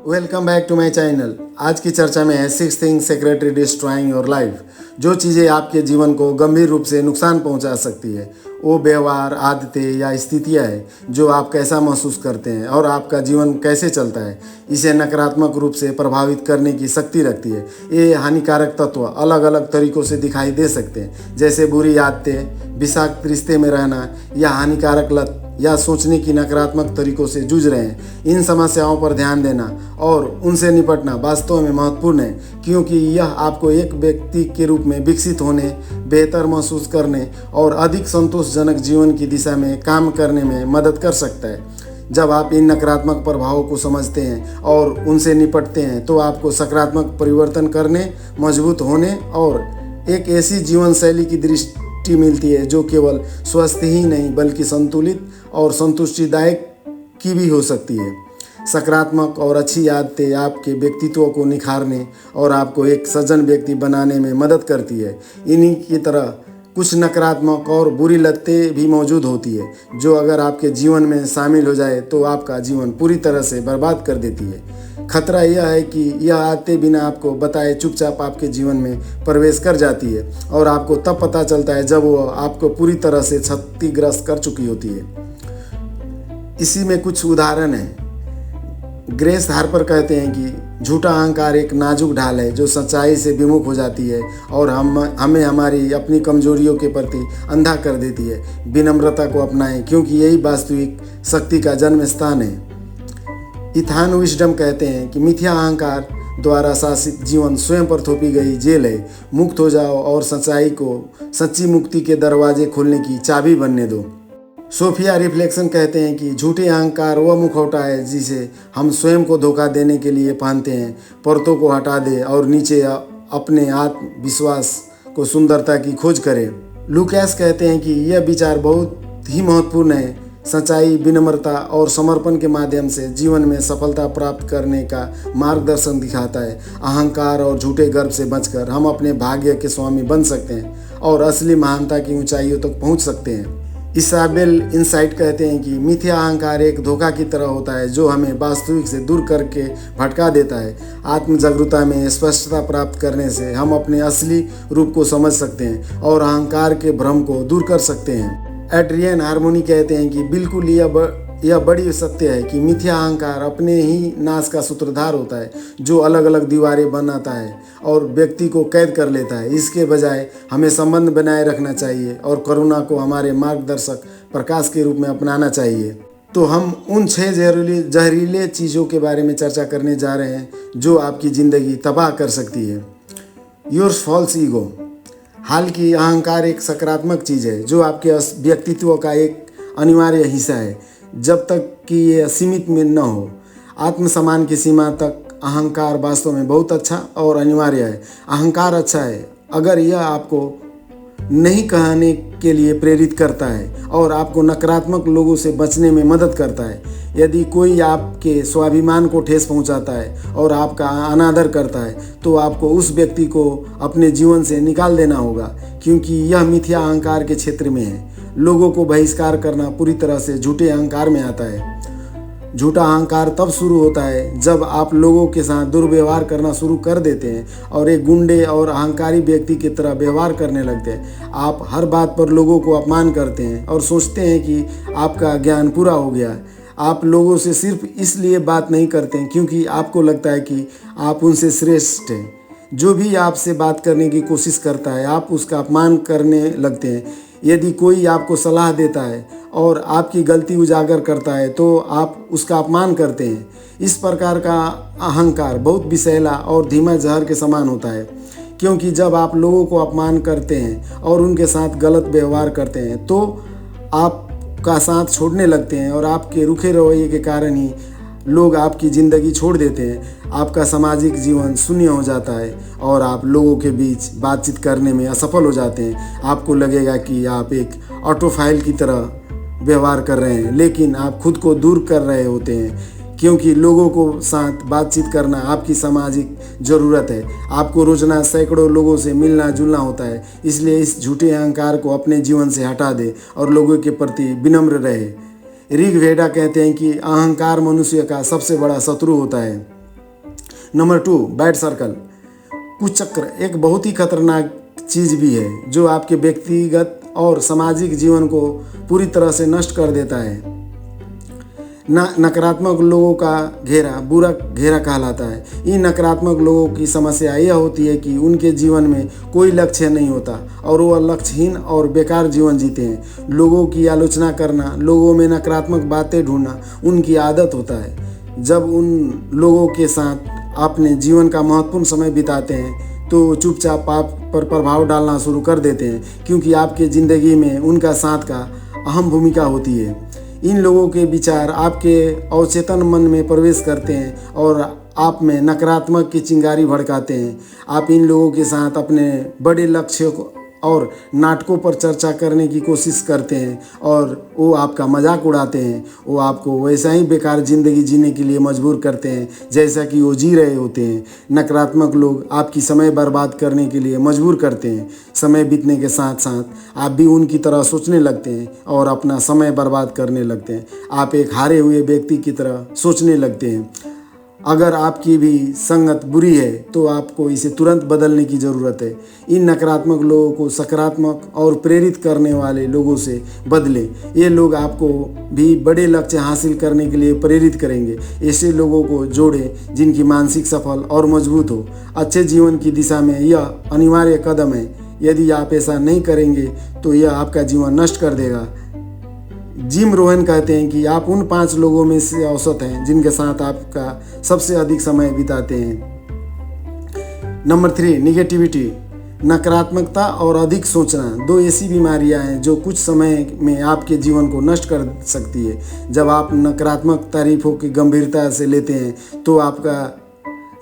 Welcome back to my channel. आज की चर्चा में है 6 things secretly destroying your life. जो चीज़ें आपके जीवन को गंभीर रूप से नुकसान पहुंचा सकती है, वो व्यवहार, आदतें या स्थितियां हैं जो आप कैसा महसूस करते हैं और आपका जीवन कैसे चलता है, इसे नकारात्मक रूप से प्रभावित करने की शक्ति रखती है। ये हानिकारक तत्व अलग अलग तरीकों से दिखाई दे सकते हैं, जैसे बुरी आदतें, विषाक्त रिश्ते में रहना या हानिकारक लत या सोचने की नकारात्मक तरीकों से जूझ रहे हैं। इन समस्याओं पर ध्यान देना और उनसे निपटना वास्तव में महत्वपूर्ण है, क्योंकि यह आपको एक व्यक्ति के रूप में विकसित होने, बेहतर महसूस करने और अधिक संतोषजनक जीवन की दिशा में काम करने में मदद कर सकता है। जब आप इन नकारात्मक प्रभावों को समझते हैं और उनसे निपटते हैं, तो आपको सकारात्मक परिवर्तन करने, मजबूत होने और एक ऐसी जीवन शैली की दृष्टि मिलती है जो केवल स्वस्थ ही नहीं बल्कि संतुलित और संतुष्टिदायक की भी हो सकती है। सकारात्मक और अच्छी आदतें आपके व्यक्तित्व को निखारने और आपको एक सज्जन व्यक्ति बनाने में मदद करती है। इन्हीं की तरह कुछ नकारात्मक और बुरी लतें भी मौजूद होती है, जो अगर आपके जीवन में शामिल हो जाए तो आपका जीवन पूरी तरह से बर्बाद कर देती है। खतरा यह है कि यह आदतें बिना आपको बताए चुपचाप आपके जीवन में प्रवेश कर जाती है और आपको तब पता चलता है जब वह आपको पूरी तरह से क्षतिग्रस्त कर चुकी होती है। इसी में कुछ उदाहरण हैं। ग्रेस हार्पर कहते हैं कि झूठा अहंकार एक नाजुक ढाल है जो सच्चाई से विमुख हो जाती है और हमें हमारी अपनी कमजोरियों के प्रति अंधा कर देती है। विनम्रता को अपनाएं, क्योंकि यही वास्तविक शक्ति का जन्म स्थान है। इथान विजडम कहते हैं कि मिथ्या अहंकार द्वारा शासित जीवन स्वयं पर थोपी गई जेल है। मुक्त हो जाओ और सच्चाई को सच्ची मुक्ति के दरवाजे खोलने की चाबी बनने दो। सोफिया रिफ्लेक्शन कहते हैं कि झूठे अहंकार वह मुखौटा है जिसे हम स्वयं को धोखा देने के लिए पहनते हैं। परतों को हटा दे और नीचे अपने आत्मविश्वास को सुंदरता की खोज करें। लुकास कहते हैं कि यह विचार बहुत ही महत्वपूर्ण है। सच्चाई, विनम्रता और समर्पण के माध्यम से जीवन में सफलता प्राप्त करने का मार्गदर्शन दिखाता है। अहंकार और झूठे गर्व से बचकर हम अपने भाग्य के स्वामी बन सकते हैं और असली महानता की ऊंचाइयों तक पहुंच सकते हैं। इसाबेल इनसाइट कहते हैं कि मिथ्या अहंकार एक धोखा की तरह होता है जो हमें वास्तविक से दूर करके भटका देता है। आत्म जागरूकता में स्पष्टता प्राप्त करने से हम अपने असली रूप को समझ सकते हैं और अहंकार के भ्रम को दूर कर सकते हैं। एड्रियन हार्मोनी कहते हैं कि बिल्कुल यह बड़ी सत्य है कि मिथ्या अहंकार अपने ही नाश का सूत्रधार होता है, जो अलग अलग दीवारें बनाता है और व्यक्ति को कैद कर लेता है। इसके बजाय हमें संबंध बनाए रखना चाहिए और करुणा को हमारे मार्गदर्शक प्रकाश के रूप में अपनाना चाहिए। तो हम उन 6 जहरीले चीज़ों के बारे में चर्चा करने जा रहे हैं जो आपकी ज़िंदगी तबाह कर सकती है। Yours false ego. हालांकि अहंकार एक सकारात्मक चीज़ है जो आपके व्यक्तित्व का एक अनिवार्य हिस्सा है, जब तक कि ये सीमित में न हो। आत्मसम्मान की सीमा तक अहंकार वास्तव में बहुत अच्छा और अनिवार्य है। अहंकार अच्छा है अगर यह आपको नहीं कहने के लिए प्रेरित करता है और आपको नकारात्मक लोगों से बचने में मदद करता है। यदि कोई आपके स्वाभिमान को ठेस पहुंचाता है और आपका अनादर करता है, तो आपको उस व्यक्ति को अपने जीवन से निकाल देना होगा, क्योंकि यह मिथ्या अहंकार के क्षेत्र में है। लोगों को बहिष्कार करना पूरी तरह से झूठे अहंकार में आता है। झूठा अहंकार तब शुरू होता है जब आप लोगों के साथ दुर्व्यवहार करना शुरू कर देते हैं और एक गुंडे और अहंकारी व्यक्ति की तरह व्यवहार करने लगते हैं। आप हर बात पर लोगों को अपमान करते हैं और सोचते हैं कि आपका ज्ञान पूरा हो गया। आप लोगों से सिर्फ इसलिए बात नहीं करते हैं क्योंकि आपको लगता है कि आप उनसे श्रेष्ठ हैं। जो भी आपसे बात करने की कोशिश करता है, आप उसका अपमान करने लगते हैं। यदि कोई आपको सलाह देता है और आपकी गलती उजागर करता है, तो आप उसका अपमान करते हैं। इस प्रकार का अहंकार बहुत विषैला और धीमा जहर के समान होता है, क्योंकि जब आप लोगों को अपमान करते हैं और उनके साथ गलत व्यवहार करते हैं, तो आपका साथ छोड़ने लगते हैं और आपके रूखे रवैये के कारण ही लोग आपकी ज़िंदगी छोड़ देते हैं। आपका सामाजिक जीवन शून्य हो जाता है और आप लोगों के बीच बातचीत करने में असफल हो जाते हैं। आपको लगेगा कि आप एक ऑटोफाइल की तरह व्यवहार कर रहे हैं, लेकिन आप खुद को दूर कर रहे होते हैं, क्योंकि लोगों को साथ बातचीत करना आपकी सामाजिक ज़रूरत है। आपको रोज़ाना सैकड़ों लोगों से मिलना जुलना होता है, इसलिए इस झूठे अहंकार को अपने जीवन से हटा दे और लोगों के प्रति विनम्र रहे। ऋग्वेदा कहते हैं कि अहंकार मनुष्य का सबसे बड़ा शत्रु होता है। Number 2, bad circle. कुचक्र एक बहुत ही खतरनाक चीज़ भी है जो आपके व्यक्तिगत और सामाजिक जीवन को पूरी तरह से नष्ट कर देता है। नकारात्मक लोगों का घेरा बुरा घेरा कहलाता है। इन नकारात्मक लोगों की समस्या यह होती है कि उनके जीवन में कोई लक्ष्य नहीं होता और वह लक्ष्यहीन और बेकार जीवन जीते हैं। लोगों की आलोचना करना, लोगों में नकारात्मक बातें ढूंढना उनकी आदत होता है। जब उन लोगों के साथ अपने जीवन का महत्वपूर्ण समय बिताते हैं तो चुपचाप आप पर प्रभाव डालना शुरू कर देते हैं, क्योंकि आपके ज़िंदगी में उनका साथ का अहम भूमिका होती है। इन लोगों के विचार आपके अवचेतन मन में प्रवेश करते हैं और आप में नकारात्मक की चिंगारी भड़काते हैं। आप इन लोगों के साथ अपने बड़े लक्ष्यों को और नाटकों पर चर्चा करने की कोशिश करते हैं और वो आपका मजाक उड़ाते हैं। वो आपको वैसा ही बेकार ज़िंदगी जीने के लिए मजबूर करते हैं जैसा कि वो जी रहे होते हैं। नकारात्मक लोग आपकी समय बर्बाद करने के लिए मजबूर करते हैं। समय बीतने के साथ साथ आप भी उनकी तरह सोचने लगते हैं और अपना समय बर्बाद करने लगते हैं। आप एक हारे हुए व्यक्ति की तरह सोचने लगते हैं। अगर आपकी भी संगत बुरी है तो आपको इसे तुरंत बदलने की ज़रूरत है। इन नकारात्मक लोगों को सकारात्मक और प्रेरित करने वाले लोगों से बदलें। ये लोग आपको भी बड़े लक्ष्य हासिल करने के लिए प्रेरित करेंगे। ऐसे लोगों को जोड़ें जिनकी मानसिक सफल और मजबूत हो। अच्छे जीवन की दिशा में यह अनिवार्य कदम है। यदि आप ऐसा नहीं करेंगे तो यह आपका जीवन नष्ट कर देगा। जिम रोहन कहते हैं कि आप उन 5 लोगों में से औसत हैं जिनके साथ आपका सबसे अधिक समय बिताते हैं। Number 3, negativity. नकारात्मकता और अधिक सोचना 2 ऐसी बीमारियां हैं जो कुछ समय में आपके जीवन को नष्ट कर सकती है। जब आप नकारात्मक तारीफों की गंभीरता से लेते हैं तो आपका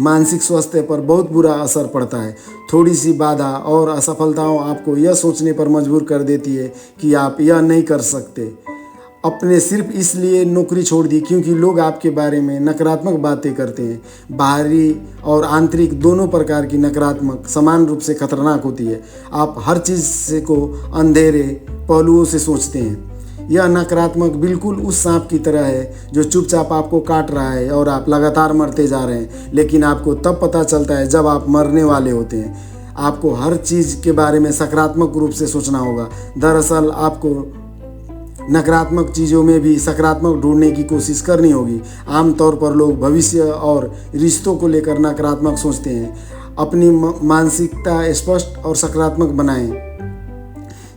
मानसिक स्वास्थ्य पर बहुत बुरा असर पड़ता है। थोड़ी सी बाधा और असफलताओं आपको यह सोचने पर मजबूर कर देती है कि आप यह नहीं कर सकते। अपने सिर्फ इसलिए नौकरी छोड़ दी क्योंकि लोग आपके बारे में नकारात्मक बातें करते हैं। बाहरी और आंतरिक दोनों प्रकार की नकारात्मक समान रूप से खतरनाक होती है। आप हर चीज़ को अंधेरे पहलुओं से सोचते हैं। यह नकारात्मक बिल्कुल उस सांप की तरह है जो चुपचाप आपको काट रहा है और आप लगातार मरते जा रहे हैं, लेकिन आपको तब पता चलता है जब आप मरने वाले होते हैं। आपको हर चीज़ के बारे में सकारात्मक रूप से सोचना होगा। दरअसल आपको नकारात्मक चीज़ों में भी सकारात्मक ढूंढने की कोशिश करनी होगी। आमतौर पर लोग भविष्य और रिश्तों को लेकर नकारात्मक सोचते हैं। अपनी मानसिकता स्पष्ट और सकारात्मक बनाएं।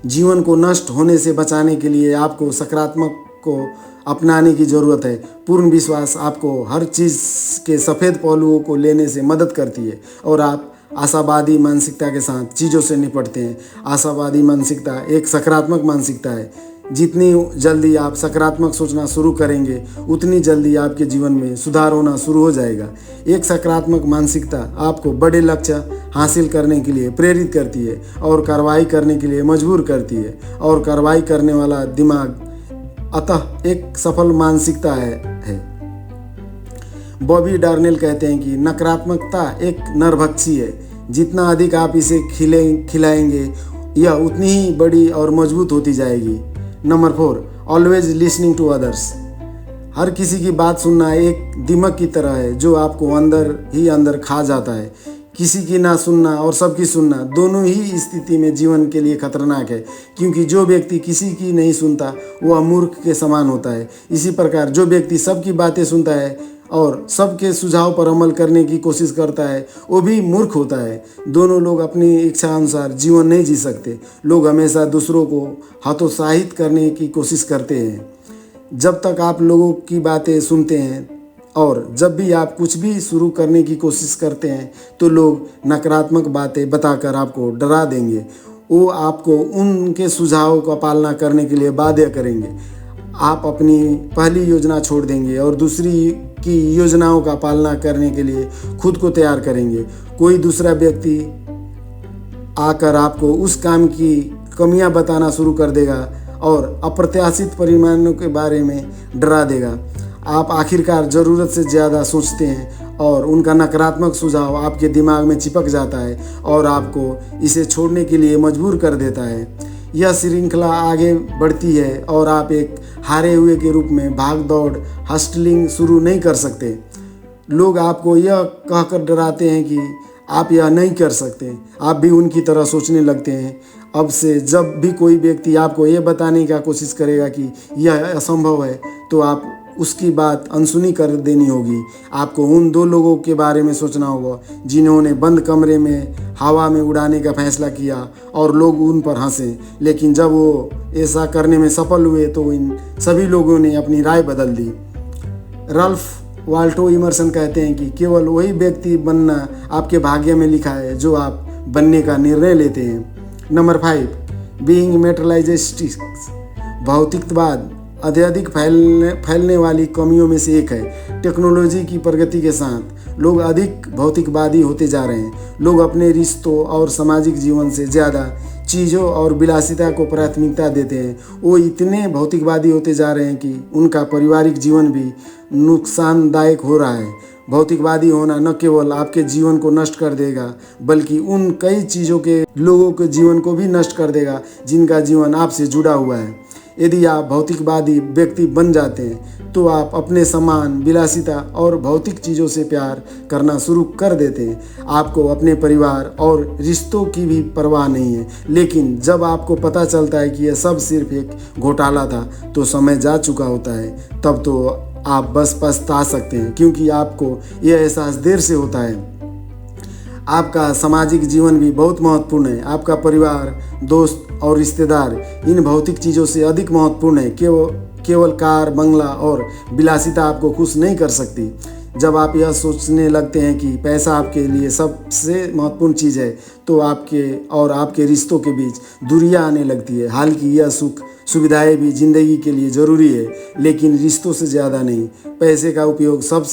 जीवन को नष्ट होने से बचाने के लिए आपको सकारात्मक को अपनाने की ज़रूरत है। पूर्ण विश्वास आपको हर चीज़ के सफ़ेद पहलुओं को लेने से मदद करती है और आप आशावादी मानसिकता के साथ चीज़ों से निपटते हैं। आशावादी मानसिकता एक सकारात्मक मानसिकता है। जितनी जल्दी आप सकारात्मक सोचना शुरू करेंगे उतनी जल्दी आपके जीवन में सुधार होना शुरू हो जाएगा। एक सकारात्मक मानसिकता आपको बड़े लक्ष्य हासिल करने के लिए प्रेरित करती है और कार्रवाई करने के लिए मजबूर करती है। और कार्रवाई करने वाला दिमाग अतः एक सफल मानसिकता है। बॉबी डार्नेल कहते हैं कि नकारात्मकता एक नरभक्षी है। जितना अधिक आप इसे खिलाएंगे यह उतनी ही बड़ी और मजबूत होती जाएगी। Number 4, always listening to others. हर किसी की बात सुनना एक दीमक की तरह है जो आपको अंदर ही अंदर खा जाता है। किसी की ना सुनना और सबकी सुनना दोनों ही स्थिति में जीवन के लिए खतरनाक है, क्योंकि जो व्यक्ति किसी की नहीं सुनता वह मूर्ख के समान होता है। इसी प्रकार जो व्यक्ति सबकी बातें सुनता है और सबके सुझाव पर अमल करने की कोशिश करता है वो भी मूर्ख होता है। दोनों लोग अपनी इच्छा अनुसार जीवन नहीं जी सकते। लोग हमेशा दूसरों को हतोत्साहित करने की कोशिश करते हैं। जब तक आप लोगों की बातें सुनते हैं और जब भी आप कुछ भी शुरू करने की कोशिश करते हैं तो लोग नकारात्मक बातें बताकर आपको डरा देंगे। वो आपको उनके सुझावों का पालना करने के लिए बाध्य करेंगे। आप अपनी पहली योजना छोड़ देंगे और दूसरी की योजनाओं का पालना करने के लिए खुद को तैयार करेंगे। कोई दूसरा व्यक्ति आकर आपको उस काम की कमियां बताना शुरू कर देगा और अप्रत्याशित परिणामों के बारे में डरा देगा। आप आखिरकार ज़रूरत से ज़्यादा सोचते हैं और उनका नकारात्मक सुझाव आपके दिमाग में चिपक जाता है और आपको इसे छोड़ने के लिए मजबूर कर देता है। यह श्रृंखला आगे बढ़ती है और आप एक हारे हुए के रूप में भाग दौड़ हस्टलिंग शुरू नहीं कर सकते। लोग आपको यह कहकर डराते हैं कि आप यह नहीं कर सकते। आप भी उनकी तरह सोचने लगते हैं। अब से जब भी कोई व्यक्ति आपको ये बताने की कोशिश करेगा कि यह असंभव है, तो आप उसकी बात अनसुनी कर देनी होगी। आपको उन दो लोगों के बारे में सोचना होगा जिन्होंने बंद कमरे में हवा में उड़ाने का फैसला किया और लोग उन पर हंसे, लेकिन जब वो ऐसा करने में सफल हुए तो इन सभी लोगों ने अपनी राय बदल दी। रल्फ वाल्टो इमर्सन कहते हैं कि केवल वही व्यक्ति बनना आपके भाग्य में लिखा है जो आप बनने का निर्णय लेते हैं। Number 5, being materialistic. भौतिकवाद अत्यधिक फैलने वाली कमियों में से एक है। टेक्नोलॉजी की प्रगति के साथ लोग अधिक भौतिकवादी होते जा रहे हैं। लोग अपने रिश्तों और सामाजिक जीवन से ज़्यादा चीज़ों और विलासिता को प्राथमिकता देते हैं। वो इतने भौतिकवादी होते जा रहे हैं कि उनका पारिवारिक जीवन भी नुकसानदायक हो रहा है। भौतिकवादी होना न केवल आपके जीवन को नष्ट कर देगा, बल्कि उन कई चीज़ों के लोगों के जीवन को भी नष्ट कर देगा जिनका जीवन आपसे जुड़ा हुआ है। यदि आप भौतिकवादी व्यक्ति बन जाते हैं तो आप अपने सामान, विलासिता और भौतिक चीज़ों से प्यार करना शुरू कर देते हैं। आपको अपने परिवार और रिश्तों की भी परवाह नहीं है। लेकिन जब आपको पता चलता है कि यह सब सिर्फ एक घोटाला था, तो समय जा चुका होता है। तब तो आप बस पछता सकते हैं, क्योंकि आपको यह एहसास देर से होता है। आपका सामाजिक जीवन भी बहुत महत्वपूर्ण है। आपका परिवार, दोस्त और रिश्तेदार इन भौतिक चीज़ों से अधिक महत्वपूर्ण है। केवल कार, बंगला और विलासिता आपको खुश नहीं कर सकती। जब आप यह सोचने लगते हैं कि पैसा आपके लिए सबसे महत्वपूर्ण चीज़ है, तो आपके रिश्तों के बीच दूरियां आने लगती है। हालांकि यह सुख सुविधाएं भी ज़िंदगी के लिए ज़रूरी है, लेकिन रिश्तों से ज़्यादा नहीं। पैसे का उपयोग सब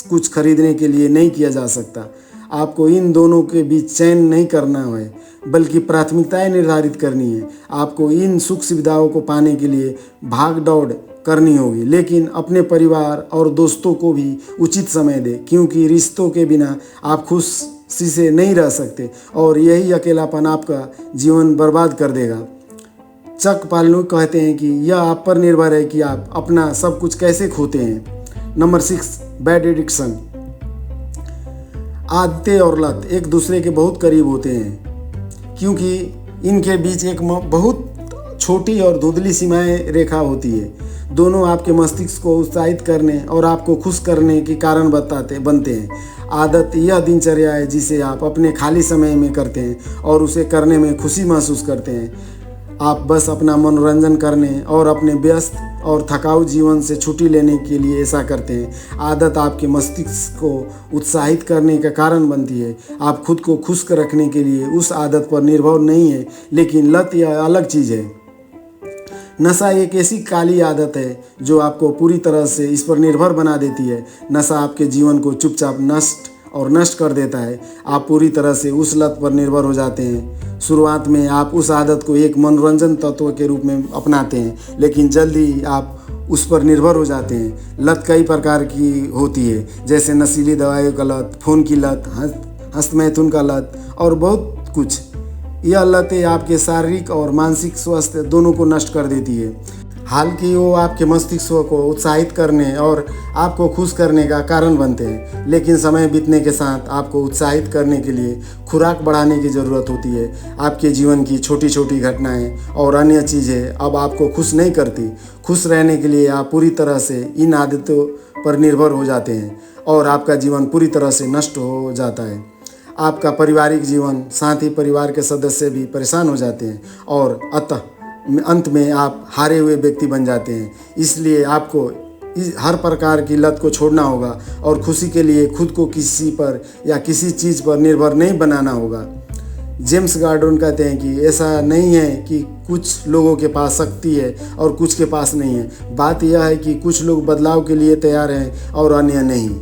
कुछ खरीदने के लिए नहीं किया जा सकता। आपको इन दोनों के बीच चयन नहीं करना है, बल्कि प्राथमिकताएं निर्धारित करनी है। आपको इन सुख सुविधाओं को पाने के लिए भाग दौड़ करनी होगी, लेकिन अपने परिवार और दोस्तों को भी उचित समय दें, क्योंकि रिश्तों के बिना आप खुशी से नहीं रह सकते और यही अकेलापन आपका जीवन बर्बाद कर देगा। चक पालनुक कहते हैं कि यह आप पर निर्भर है कि आप अपना सब कुछ कैसे खोते हैं। Number 6, bad addiction. आदतें और लत एक दूसरे के बहुत करीब होते हैं, क्योंकि इनके बीच एक बहुत छोटी और धुंधली सीमाएं रेखा होती है। दोनों आपके मस्तिष्क को उत्साहित करने और आपको खुश करने के कारण बनते हैं। आदत यह दिनचर्या है जिसे आप अपने खाली समय में करते हैं और उसे करने में खुशी महसूस करते हैं। आप बस अपना मनोरंजन करने और अपने व्यस्त और थकाऊ जीवन से छुट्टी लेने के लिए ऐसा करते हैं। आदत आपके मस्तिष्क को उत्साहित करने का कारण बनती है। आप खुद को खुश रखने के लिए उस आदत पर निर्भर नहीं है, लेकिन लत यह अलग चीज़ है। नशा एक ऐसी काली आदत है जो आपको पूरी तरह से इस पर निर्भर बना देती है। नशा आपके जीवन को चुपचाप नष्ट कर देता है। आप पूरी तरह से उस लत पर निर्भर हो जाते हैं। शुरुआत में आप उस आदत को एक मनोरंजन तत्व के रूप में अपनाते हैं, लेकिन जल्दी आप उस पर निर्भर हो जाते हैं। लत कई प्रकार की होती है, जैसे नशीली दवाइयों का लत, फ़ोन की लत, हस्तमैथुन का लत और बहुत कुछ। यह लतें आपके शारीरिक और मानसिक स्वास्थ्य दोनों को नष्ट कर देती है। हालांकि वो आपके मस्तिष्क को उत्साहित करने और आपको खुश करने का कारण बनते हैं, लेकिन समय बीतने के साथ आपको उत्साहित करने के लिए खुराक बढ़ाने की ज़रूरत होती है। आपके जीवन की छोटी छोटी घटनाएं और अन्य चीज़ें अब आपको खुश नहीं करती। खुश रहने के लिए आप पूरी तरह से इन आदतों पर निर्भर हो जाते हैं और आपका जीवन पूरी तरह से नष्ट हो जाता है। आपका पारिवारिक जीवन, साथ ही परिवार के सदस्य भी परेशान हो जाते हैं और अंत में आप हारे हुए व्यक्ति बन जाते हैं। इसलिए आपको हर प्रकार की लत को छोड़ना होगा और खुशी के लिए खुद को किसी पर या किसी चीज़ पर निर्भर नहीं बनाना होगा। जेम्स गार्डन कहते हैं कि ऐसा नहीं है कि कुछ लोगों के पास शक्ति है और कुछ के पास नहीं है। बात यह है कि कुछ लोग बदलाव के लिए तैयार हैं और अन्य नहीं।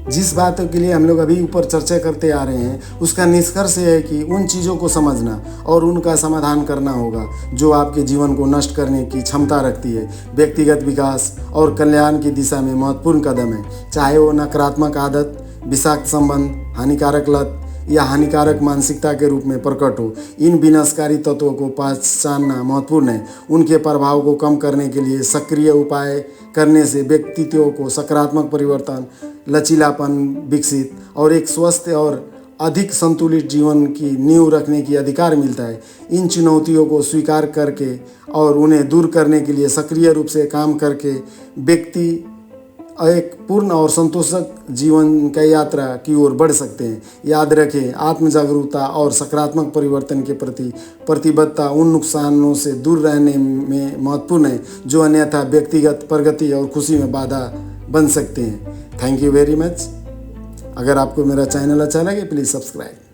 जिस बातों के लिए हम लोग अभी ऊपर चर्चा करते आ रहे हैं, उसका निष्कर्ष है कि उन चीज़ों को समझना और उनका समाधान करना होगा जो आपके जीवन को नष्ट करने की क्षमता रखती है। व्यक्तिगत विकास और कल्याण की दिशा में महत्वपूर्ण कदम है, चाहे वो नकारात्मक आदत, विषाक्त संबंध, हानिकारक लत या हानिकारक मानसिकता के रूप में प्रकट हो। इन विनाशकारी तत्वों को पहचानना महत्वपूर्ण है। उनके प्रभाव को कम करने के लिए सक्रिय उपाय करने से व्यक्तित्व को सकारात्मक परिवर्तन, लचीलापन विकसित और एक स्वस्थ और अधिक संतुलित जीवन की नींव रखने की अधिकार मिलता है। इन चुनौतियों को स्वीकार करके और उन्हें दूर करने के लिए सक्रिय रूप से काम करके व्यक्ति एक पूर्ण और संतोषक जीवन की यात्रा की ओर बढ़ सकते हैं। याद रखें, आत्म जागरूकता और सकारात्मक परिवर्तन के प्रति प्रतिबद्धता उन नुकसानों से दूर रहने में महत्वपूर्ण है जो अन्यथा व्यक्तिगत प्रगति और खुशी में बाधा बन सकते हैं। Thank you very much. अगर आपको मेरा चैनल अच्छा लगे प्लीज़ सब्सक्राइब।